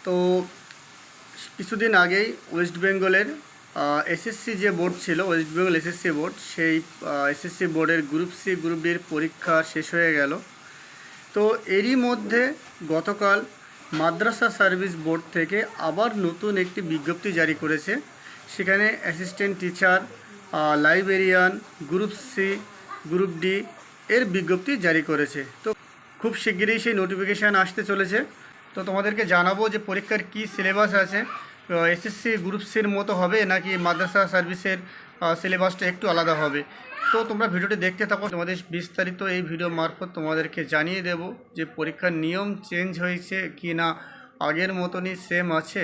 তো কিছুদিন আগেই ওয়েস্ট বেঙ্গলের এসএসসি যে বোর্ড ছিল, ওয়েস্ট বেঙ্গল এসএসসি বোর্ড, সেই এসএসসি বোর্ডের গ্রুপ সি গ্রুপ ডির পরীক্ষা শেষ হয়ে গেল। তো এরই মধ্যে গতকাল মাদ্রাসা সার্ভিস বোর্ড থেকে আবার নতুন একটি বিজ্ঞপ্তি জারি করেছে। সেখানে assistant teacher, librarian, group C group D এর বিজ্ঞপ্তি জারি করেছে। তো খুব শিগগিরই সেই নোটিফিকেশান আসতে চলেছে। তো তোমাদেরকে জানাবো যে পরীক্ষার কি সিলেবাস আছে, এসএসসি গ্রুপ সির মতো হবে নাকি মাদ্রাসা সার্ভিসের সিলেবাসটা একটু আলাদা হবে। তো তোমরা ভিডিওটি দেখতে থাকো, তোমাদের বিস্তারিত এই ভিডিও মারফত তোমাদেরকে জানিয়ে দেব যে পরীক্ষার নিয়ম চেঞ্জ হয়েছে কি না, আগের মতনই সেম আছে,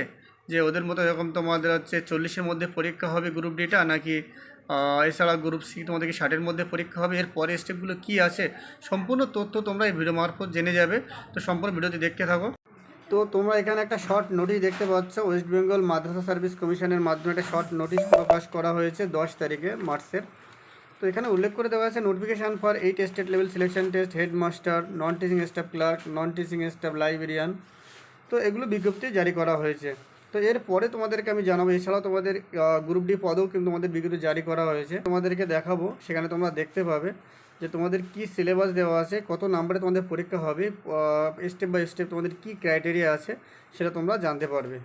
যে ওদের মতো এরকম তোমাদের হচ্ছে 40-এর মধ্যে পরীক্ষা হবে গ্রুপ ডিটা, নাকি এছাড়া গ্রুপ সি তোমাদেরকে 60-এর মধ্যে পরীক্ষা হবে, এর পরে স্টেপগুলো কী আছে, সম্পূর্ণ তথ্য তোমরা এই ভিডিও মারফত জেনে যাবে। তো সম্পূর্ণ ভিডিওটি দেখতে থাকো। তো তোমরা এখানে একটা শর্ট নোটিশ দেখতে পাচ্ছ, ওয়েস্ট বেঙ্গল মাদ্রাসা সার্ভিস কমিশনের মাধ্যমে একটা শর্ট নোটিশ প্রকাশ করা হয়েছে 10 তারিখে মার্চের। তো এখানে উল্লেখ করে দেওয়া আছে notification for 8 state level selection test, headmaster, non teaching staff clerk, non teaching staff librarian. তো এগুলো বিজ্ঞপ্তি জারি করা হয়েছে। তো এরপরে তোমাদেরকে আমি জানাবো, এছাড়াও তোমাদের গ্রুপ ডি পদেও কিন্তু তোমাদের বিজ্ঞপ্তি জারি করা হয়েছে, তোমাদেরকে দেখাবো। সেখানে তোমরা দেখতে পাবে যে তোমাদের কি সিলেবাস দেওয়া আছে, কত নাম্বারে তোমাদের পরীক্ষা হবে, স্টেপ বাই স্টেপ তোমাদের কি ক্রাইটেরিয়া আছে সেটা তোমরা জানতে পারবে।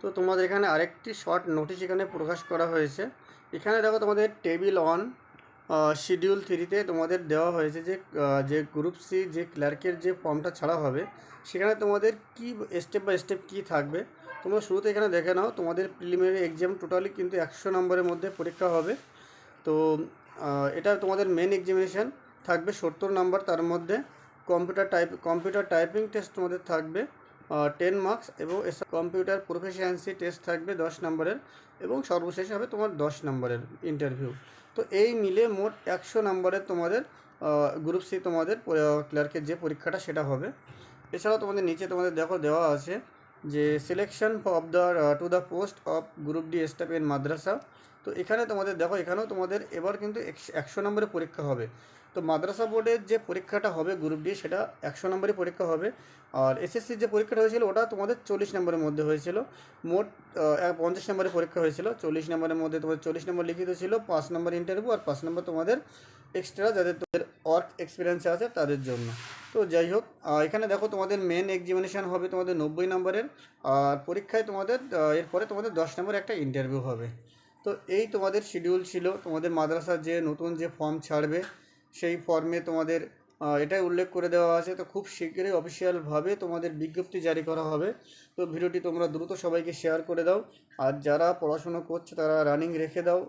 তো তোমাদের এখানে আরেকটি শর্ট নোটিশ এখানে প্রকাশ করা হয়েছে। এখানে দেখো তোমাদের টেবিল অন শিডিউল 3-তে তোমাদের দেওয়া হয়েছে যে গ্রুপ সি যে ক্লার্কের যে ফর্মটা ছাড়া হবে, সেখানে তোমাদের কি স্টেপ বাই স্টেপ কী থাকবে তোমরা শুরুতে এখানে দেখে নাও। তোমাদের প্রিলিমিনারি এক্সাম টোটালি কিন্তু 100 নম্বরের মধ্যে পরীক্ষা হবে। তো এটা তোমাদের মেন এক্সামিনেশান থাকবে 70 নাম্বার, তার মধ্যে কম্পিউটার টাইপিং টেস্ট তোমাদের থাকবে 10 মার্কস, এবং কম্পিউটার প্রফিসিয়েন্সি টেস্ট থাকবে 10 নম্বরের, এবং সর্বশেষ হবে তোমার 10 নম্বরের ইন্টারভিউ। তো এই মিলে মোট 100 নম্বরের তোমাদের গ্রুপ সি তোমাদের ক্লার্কের যে পরীক্ষাটা সেটা হবে। এছাড়াও তোমাদের নিচে তোমাদের দেখো দেওয়া আছে যে selection of the to the post of group D staff in মাদ্রাসা। তো এখানে তোমাদের দেখো, এখানেও তোমাদের এবার কিন্তু 100 নম্বরের পরীক্ষা হবে। তো মাদ্রাসা বোর্ডের যে পরীক্ষাটা হবে গ্রুপ ডি, সেটা 100 নম্বরের পরীক্ষা হবে। আর এসএসসির যে পরীক্ষাটা হয়েছিল ওটা তোমাদের 40 নম্বরের মধ্যে হয়েছিল। মোট 50 নম্বরের পরীক্ষা হয়েছিল। 40 নম্বরের মধ্যে তোমাদের 40 নম্বর লিখিত ছিল, 5 নম্বর ইন্টারভিউ, আর 5 নম্বর তোমাদের এক্সট্রা যাদের তোমাদের ওয়ার্ক এক্সপিরিয়েন্স আছে তাদের জন্য। তো যাই হোক, এখানে দেখো তোমাদের মেন এক্সামিনেশান হবে তোমাদের 90 নম্বরের, আর পরীক্ষায় তোমাদের এরপরে তোমাদের 10 নম্বর একটা ইন্টারভিউ হবে। তো এই তোমাদের শিডিউল ছিল। তোমাদের মাদ্রাসার যে নতুন যে ফর্ম ছাড়বে সেই ফর্মে তোমাদের এটাই উল্লেখ করে দেওয়া আছে। তো খুব শীঘ্রই অফিসিয়ালভাবে তোমাদের বিজ্ঞপ্তি জারি করা হবে। তো ভিডিওটি তোমরা দ্রুত সবাইকে শেয়ার করে দাও, আর যারা পড়াশুনো করছে তারা রানিং রেখে দাও।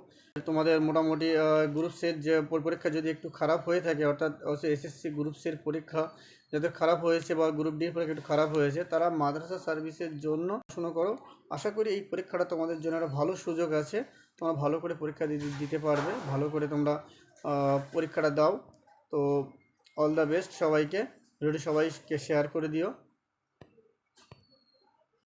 তোমাদের মোটামুটি গ্রুপ সির যে পরীক্ষা যদি একটু খারাপ হয়ে থাকে, অর্থাৎ এসএসসি গ্রুপ সির পরীক্ষা যাদের খারাপ হয়েছে বা গ্রুপ ডির পরীক্ষা একটু খারাপ হয়েছে, তারা মাদ্রাসা সার্ভিসের জন্য পড়াশুনো করো। আশা করি এই পরীক্ষাটা তোমাদের জন্য একটা ভালো সুযোগ আছে, তোমরা ভালো করে পরীক্ষা দিতে পারবে, ভালো করে তোমরা পরীক্ষাটা দাও। তো অল দ্য বেস্ট সবাইকে, ভিডিওটি সবাইকে শেয়ার করে দিও।